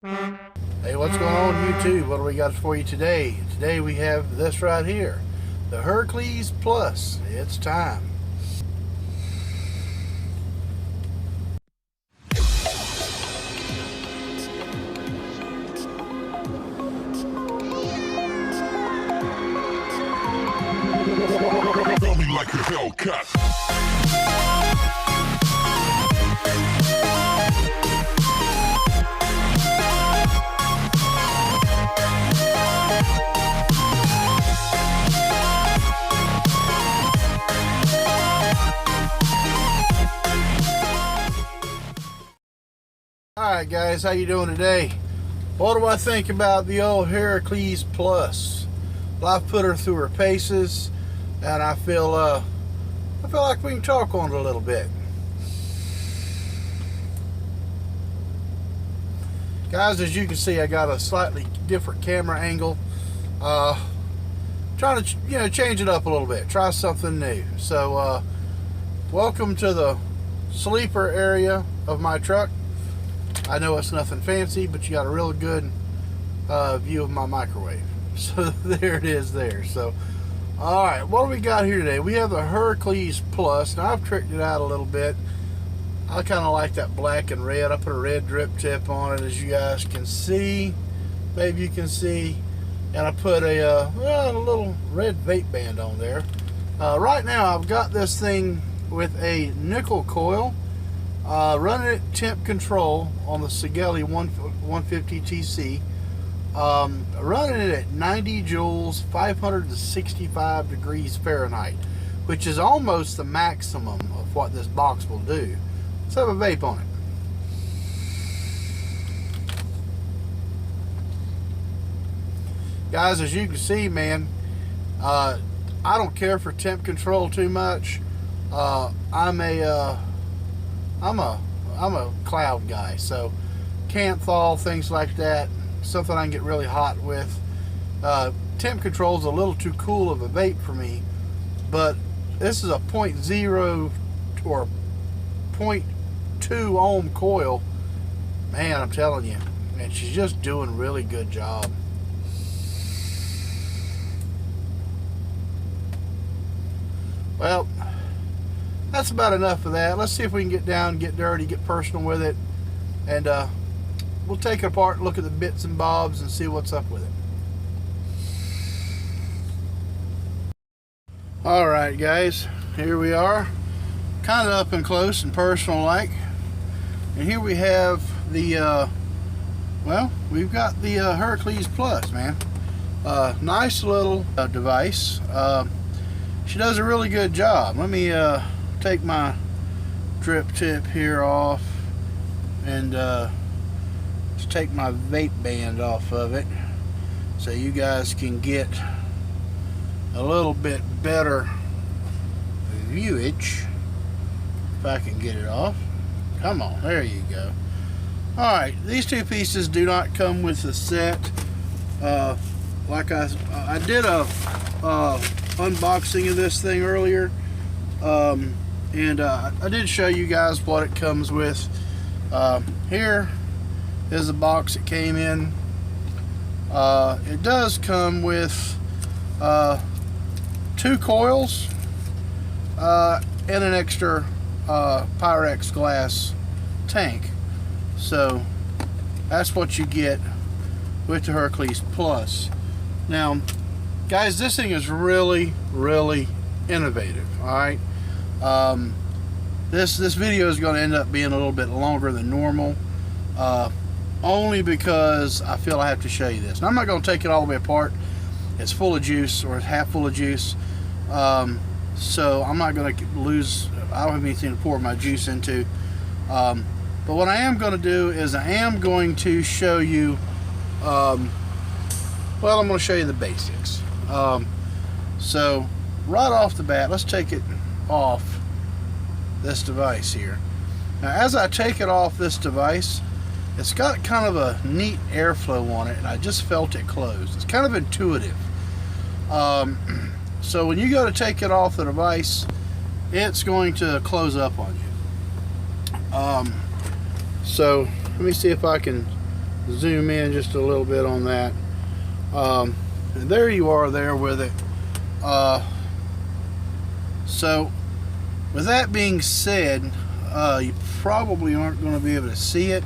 Hey, what's going on YouTube? What do we got for you today? Today we have this right here, the Herakles Plus. It's time. Feel me like a Hellcat. Alright guys, how you doing today? What do I think about the old Herakles Plus? Well, I've put her through her paces, and I feel like we can talk on it a little bit. Guys, as you can see, I got a slightly different camera angle. Trying to change it up a little bit, try something new. So welcome to the sleeper area of my truck. I know it's nothing fancy, but you got a real good view of my microwave. So there it is there. So alright, what do we got here today? We have the Herakles Plus. Now I've tricked it out a little bit. I kind of like that black and red. I put a red drip tip on it, as you guys can see. Maybe you can see. And I put a little red vape band on there. Right now I've got this thing with a nickel coil. Running it temp control on the Sigelli 150 TC. Running it at 90 joules, 565 degrees Fahrenheit, which is almost the maximum of what this box will do. Let's have a vape on it. Guys, as you can see, man, I don't care for temp control too much. I'm a cloud guy, so Canthal, things like that, something I can get really hot with. Temp control is a little too cool of a vape for me, but this is a 0.0 or 0.2 ohm coil. Man, I'm telling you, and she's just doing a really good job. Well, that's about enough of that. Let's see if we can get down, get dirty, get personal with it, and we'll take it apart and look at the bits and bobs and see what's up with it. Alright guys, here we are, kind of up and close and personal like, and here we have the well, we've got the Herakles Plus, man. Nice little device. She does a really good job. Let me take my drip tip here off and just take my vape band off of it so you guys can get a little bit better viewage. If I can get it off. Come on, there you go. Alright, these two pieces do not come with the set. Like I did a unboxing of this thing earlier, and I did show you guys what it comes with. Here is the box it came in. It does come with 2 coils and an extra Pyrex glass tank. So that's what you get with the Herakles Plus. Now guys, this thing is really innovative. Alright, this video is going to end up being a little bit longer than normal, only because I feel I have to show you this. Now, I'm not going to take it all the way apart. It's full of juice, or it's half full of juice, so I'm not going to lose. I don't have anything to pour my juice into, but what I am going to do is I am going to show you, well, I'm going to show you the basics. So right off the bat, let's take it off this device here. Now, as I take it off this device, it's got kind of a neat airflow on it, and I just felt it close. It's kind of intuitive. So when you go to take it off the device, it's going to close up on you. So let me see if I can zoom in just a little bit on that. And there you are there with it. So with that being said, you probably aren't going to be able to see it,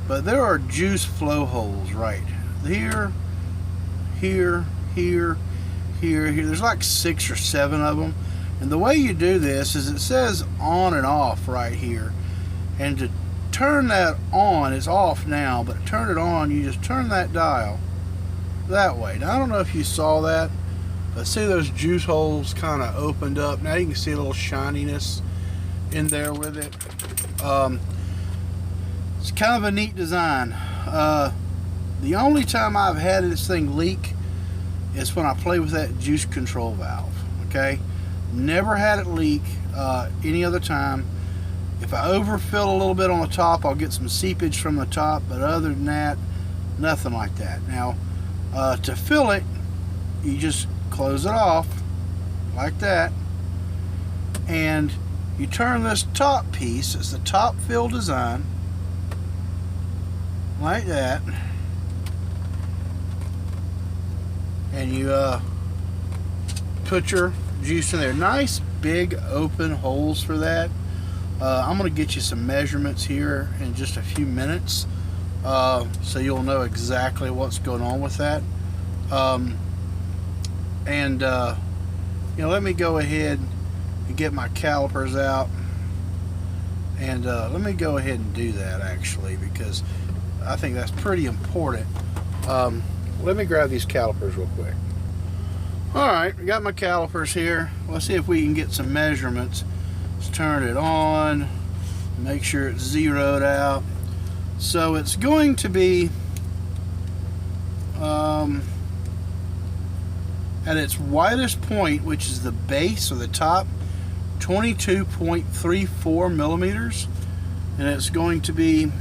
but there are juice flow holes right here, here, here, here. There's like 6 or 7 of them. And the way you do this is it says on and off right here. And to turn that on, it's off now, but to turn it on, you just turn that dial that way. Now I don't know if you saw that, but see those juice holes kind of opened up. Now you can see a little shininess in there with it. It's kind of a neat design. The only time I've had this thing leak is when I play with that juice control valve. Okay, never had it leak any other time. If I overfill a little bit on the top, I'll get some seepage from the top, but other than that, nothing like that. Now, to fill it, you just close it off like that, and you turn this top piece, it's the top fill design, like that, and you put your juice in there. Nice big open holes for that. I'm going to get you some measurements here in just a few minutes, so you'll know exactly what's going on with that. You know, let me go ahead and get my calipers out, and let me go ahead and do that actually, because I think that's pretty important. Let me grab these calipers real quick. Alright, we got my calipers here. Let's see if we can get some measurements. Let's turn it on, make sure it's zeroed out. So it's going to be at its widest point, which is the base or the top, 22.34 millimeters, and it's going to be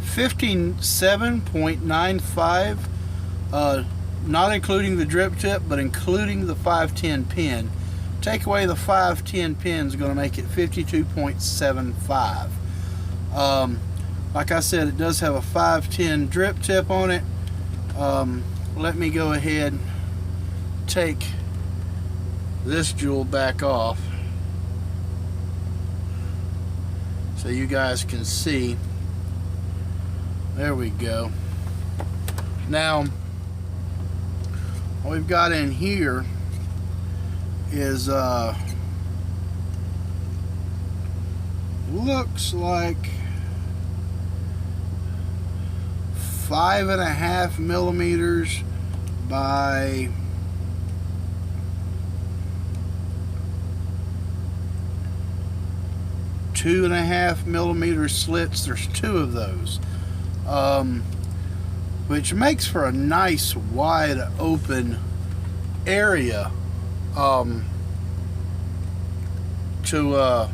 57.95, not including the drip tip, but including the 510 pin. Take away the 510 pin is going to make it 52.75. Like I said, it does have a 510 drip tip on it. Let me go ahead and take this jewel back off so you guys can see. There we go. Now, what we've got in here is looks like 5.5 millimeters by 2.5 millimeter slits. There's 2 of those, which makes for a nice wide open area to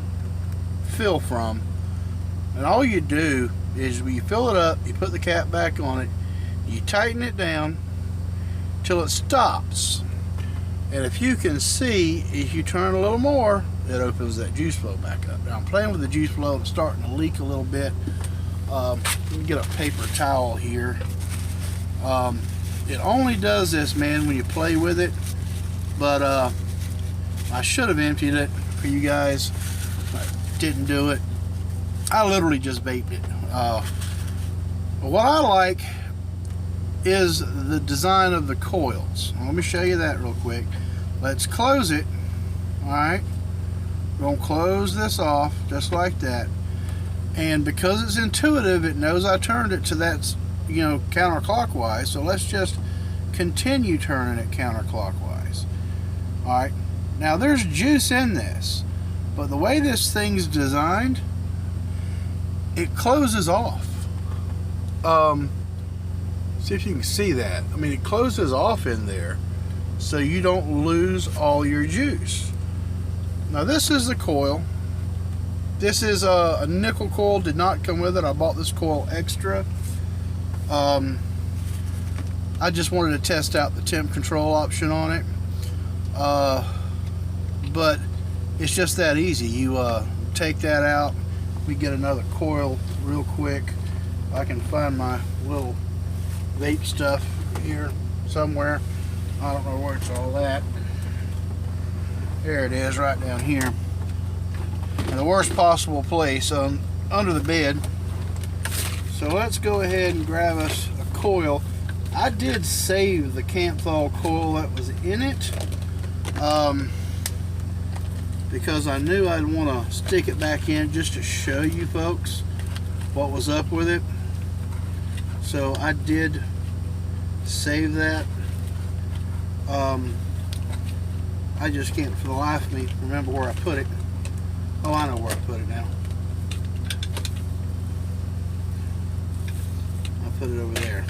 fill from. And all you do is when you fill it up, you put the cap back on it, you tighten it down till it stops. And if you can see, if you turn a little more, it opens that juice flow back up. Now I'm playing with the juice flow, it's starting to leak a little bit. Let me get a paper towel here. It only does this, man, when you play with it, but I should have emptied it for you guys. I didn't do it. I literally just vaped it. But what I like is the design of the coils. Let me show you that real quick. Let's close it. Alright, we're going to close this off just like that. And because it's intuitive, it knows I turned it to that, you know, counterclockwise. So let's just continue turning it counterclockwise. Alright, now there's juice in this, but the way this thing's designed, it closes off. See if you can see that. I mean, it closes off in there so you don't lose all your juice. Now this is the coil. This is a nickel coil, did not come with it. I bought this coil extra. I just wanted to test out the temp control option on it. But it's just that easy. You take that out, Let me get another coil real quick. I can find my little vape stuff here somewhere. I don't know where it's all at. There it is, right down here. In the worst possible place, under the bed. So let's go ahead and grab us a coil. I did save the Canthal coil that was in it, because I knew I'd want to stick it back in just to show you folks what was up with it. So I did save that. I just can't for the life of me remember where I put it. Oh, I know where I put it now. I put it over there.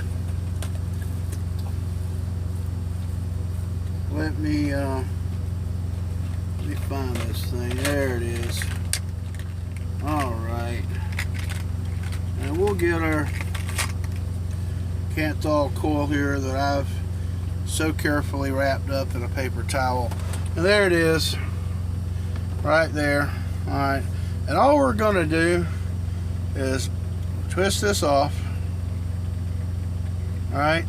Let me find this thing. There it is. Alright. And we'll get our Canthal coil here that I've so carefully wrapped up in a paper towel. And there it is. Right there. Alright. And all we're going to do is twist this off. Alright.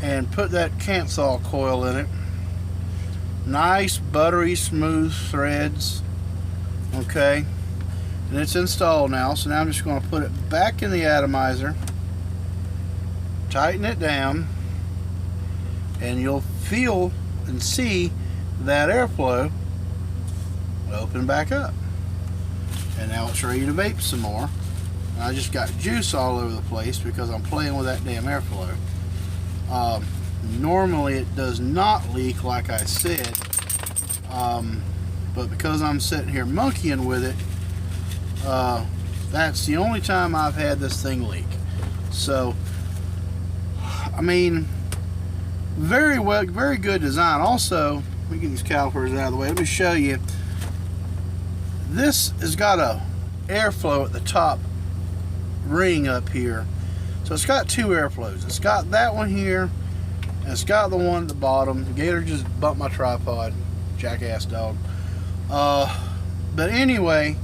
And put that Canthal coil in it. Nice buttery smooth threads. Okay, and it's installed now, so now I'm just going to put it back in the atomizer, tighten it down, and you'll feel and see that airflow open back up. And now it's ready to vape some more. And I just got juice all over the place because I'm playing with that damn airflow. Normally it does not leak, like I said, but because I'm sitting here monkeying with it, that's the only time I've had this thing leak. So, I mean, very good design. Also, let me get these calipers out of the way. Let me show you. This has got a airflow at the top ring up here. So it's got two airflows. It's got that one here, and it's got the one at the bottom. The gator just bumped my tripod, jackass dog. But anyway,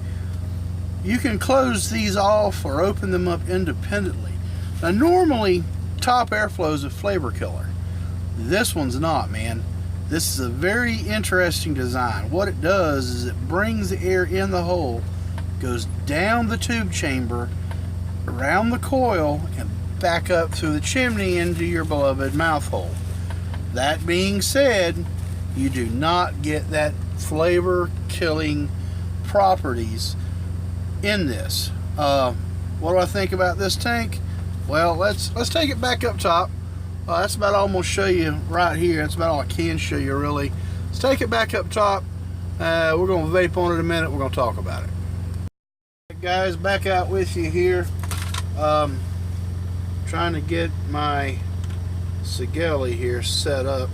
you can close these off or open them up independently. Now normally, top airflow is a flavor killer. This one's not, man. This is a very interesting design. What it does is it brings the air in the hole, goes down the tube chamber, around the coil, and back up through the chimney into your beloved mouth hole. That being said, you do not get that flavor killing properties in this. What do I think about this tank? Well, let's take it back up top. That's about almost show you right here. That's about all I can show you, really. Let's take it back up top. We're going to vape on it in a minute. We're going to talk about it. Right, guys, back out with you here. Trying to get my Sigelli here set up.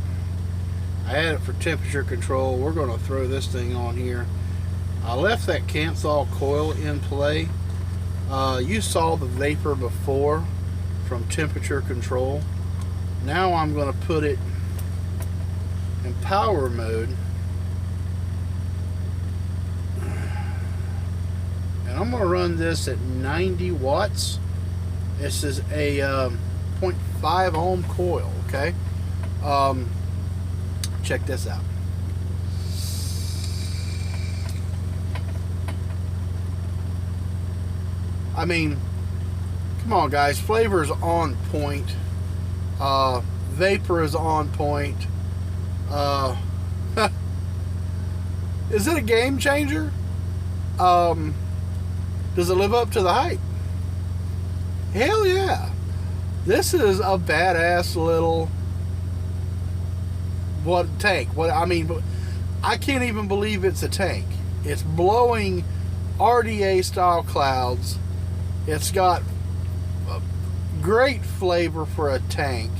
I had it for temperature control. We're going to throw this thing on here. I left that Canthal coil in play. You saw the vapor before from temperature control. Now I'm going to put it in power mode, and I'm going to run this at 90 watts. This is a 0.5 ohm coil, okay? Check this out. I mean, come on guys, flavor is on point. Vapor is on point. Is it a game changer? Does it live up to the hype? Hell yeah. This is a badass little tank. I can't even believe it's a tank. It's blowing RDA style clouds. It's got a great flavor for a tank.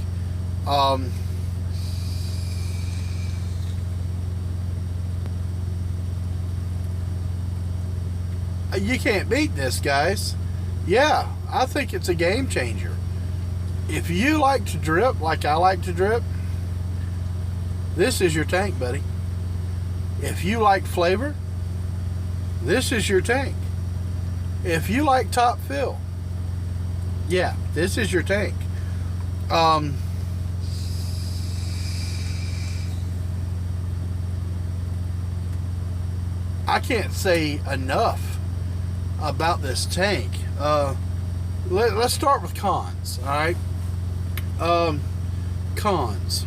You can't beat this, guys. Yeah, I think it's a game changer. If you like to drip like I like to drip, this is your tank, buddy. If you like flavor, this is your tank. if you like top fill, yeah, this is your tank. I can't say enough about this tank. Let's start with cons. All right. Cons.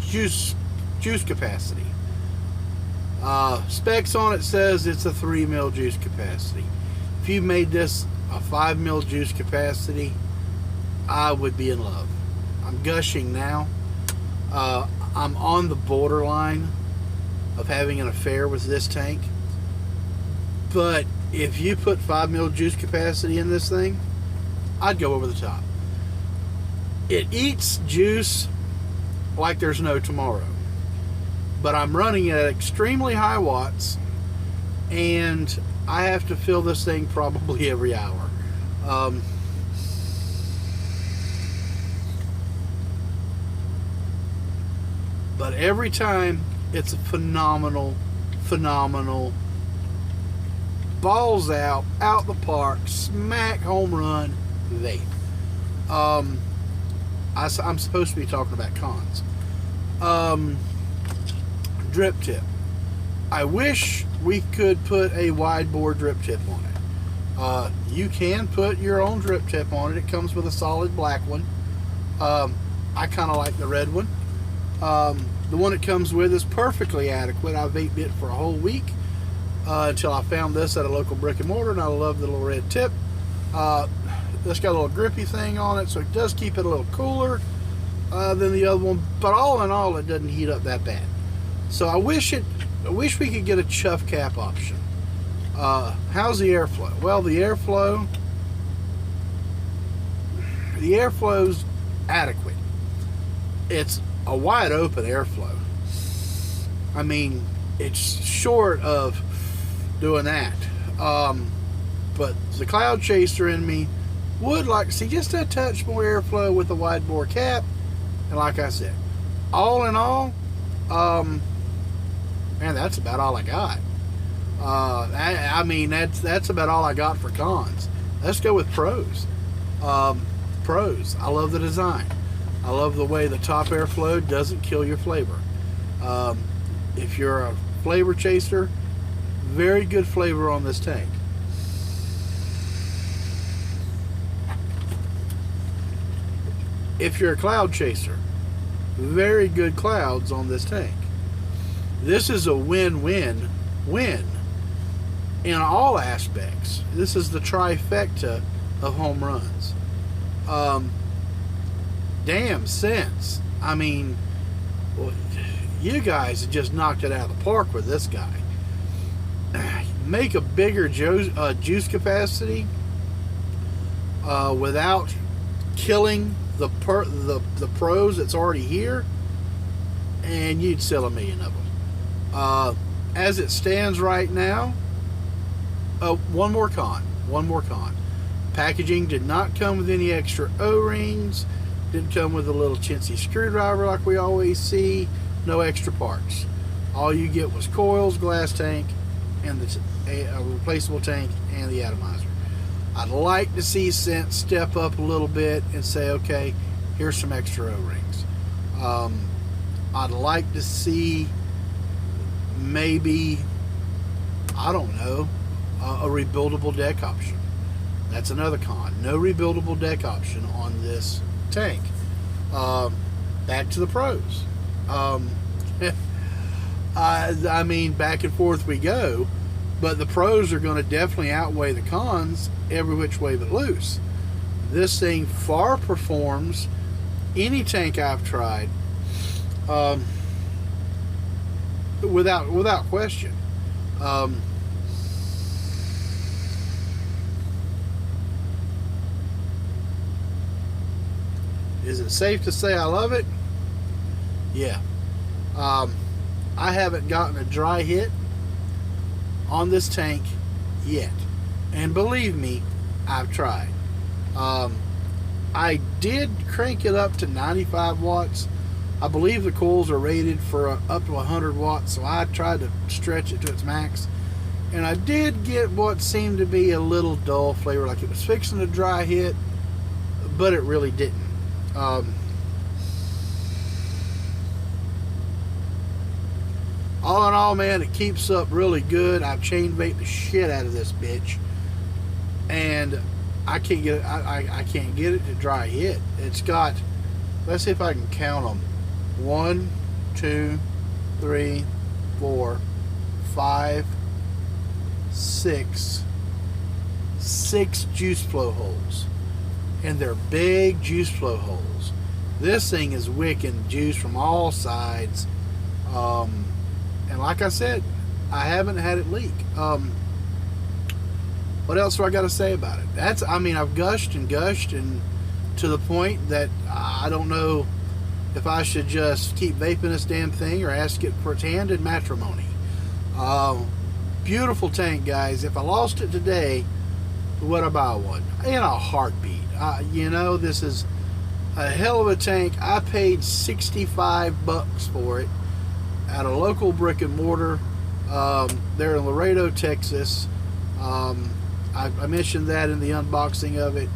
Juice capacity. Specs on it says it's a 3 mil juice capacity. If you made this a 5 mil juice capacity, I would be in love. I'm gushing now. I'm on the borderline of having an affair with this tank. But if you put 5 mil juice capacity in this thing, I'd go over the top. It eats juice like there's no tomorrow. But I'm running it at extremely high watts, and I have to fill this thing probably every hour. But every time, it's a phenomenal balls out the park, smack home run vape. I'm supposed to be talking about cons. Drip tip. I wish we could put a wide bore drip tip on it. You can put your own drip tip on it. It comes with a solid black one. I kind of like the red one. The one it comes with is perfectly adequate. I vaped it for a whole week until I found this at a local brick and mortar, and I love the little red tip. It's got a little grippy thing on it, so it does keep it a little cooler than the other one. But all in all, it doesn't heat up that bad. So I wish we could get a chuff cap option. How's the airflow? Well, the airflow's adequate. It's a wide open airflow. I mean, it's short of doing that. But the cloud chaser in me would like to see just a touch more airflow with a wide bore cap. And like I said, all in all, man, that's about all I got. I mean, that's about all I got for cons. Let's go with pros. Pros. I love the design. I love the way the top airflow doesn't kill your flavor. If you're a flavor chaser, very good flavor on this tank. If you're a cloud chaser, very good clouds on this tank. This is a win-win-win in all aspects. This is the trifecta of home runs. Damn sense. I mean, well, you guys have just knocked it out of the park with this guy. Make a bigger juice capacity without killing the pros that's already here, and you'd sell 1 million of them. As it stands right now, one more con. Packaging did not come with any extra O-rings. Didn't come with a little chintzy screwdriver like we always see. No extra parts. All you get was coils, glass tank, and a replaceable tank and the atomizer. I'd like to see Scent step up a little bit and say, okay, here's some extra O-rings. I'd like to see maybe, I don't know, a rebuildable deck option. That's another con. No rebuildable deck option on this tank. Back to the pros. I mean, back and forth we go, but the pros are going to definitely outweigh the cons every which way but loose. This thing far performs any tank I've tried, without question. Is it safe to say I love it? Yeah. I haven't gotten a dry hit on this tank yet. And believe me, I've tried. I did crank it up to 95 watts I believe the coils are rated for up to 100 watts, so I tried to stretch it to its max. And I did get what seemed to be a little dull flavor, like it was fixing to dry hit, but it really didn't. All in all, man, it keeps up really good. I've chain vaped the shit out of this bitch, and I can't get it. I can't get it to dry hit. It's got, let's see if I can count them. 1, 2, 3, 4, 5, 6 juice flow holes, and they're big juice flow holes. This thing is wicking juice from all sides, and like I said, I haven't had it leak. What else do I got to say about it? I mean, I've gushed and to the point that I don't know if I should just keep vaping this damn thing or ask it for its hand in matrimony. Beautiful tank, guys. If I lost it today, would I buy one? In a heartbeat. You know, this is a hell of a tank. I paid $65 for it at a local brick and mortar. They're in Laredo, Texas. I mentioned that in the unboxing of it.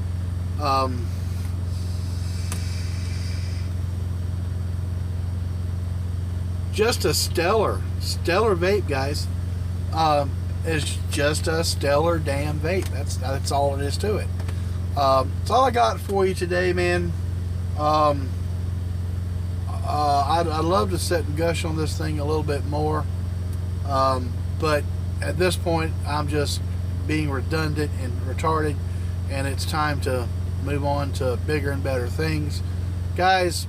Just a stellar vape, guys. It's just a stellar damn vape. That's all it is to it. That's all I got for you today, man. I'd love to sit and gush on this thing a little bit more, but at this point I'm just being redundant and retarded, and it's time to move on to bigger and better things. Guys,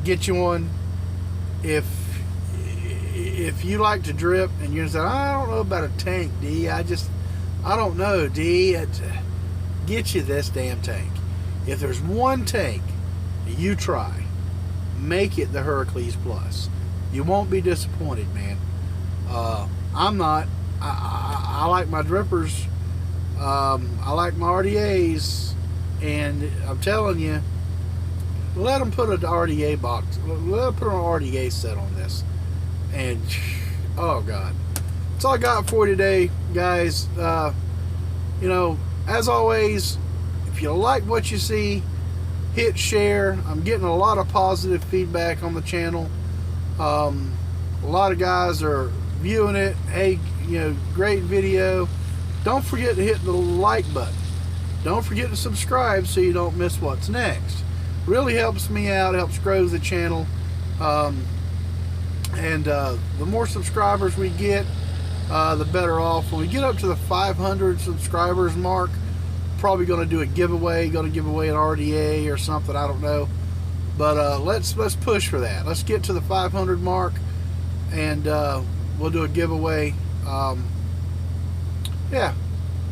get you one. If you like to drip and you're saying, I don't know about a tank, D, I don't know, D, get you this damn tank. If there's one tank you try, make it the Herakles Plus. You won't be disappointed, man. I'm not. I like my drippers. I like my RDAs, and I'm telling you, let them put an RDA box. Let them put an RDA set on this, and oh god, that's all I got for you today, guys. You know, as always, if you like what you see, hit share. I'm getting a lot of positive feedback on the channel. A lot of guys are viewing it. Hey, you know, great video. Don't forget to hit the like button. Don't forget to subscribe so you don't miss what's next. Really helps me out, helps grow the channel. The more subscribers we get, the better off. When we get up to the 500 subscribers mark, probably going to do a giveaway. Going to give away an RDA or something. I don't know, but let's push for that. Let's get to the 500 mark, and we'll do a giveaway. Yeah,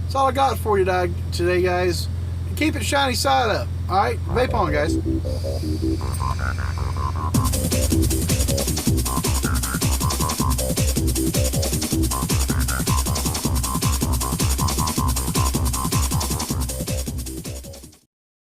that's all I got for you today, guys. And keep it shiny side up. All right, vape on, guys.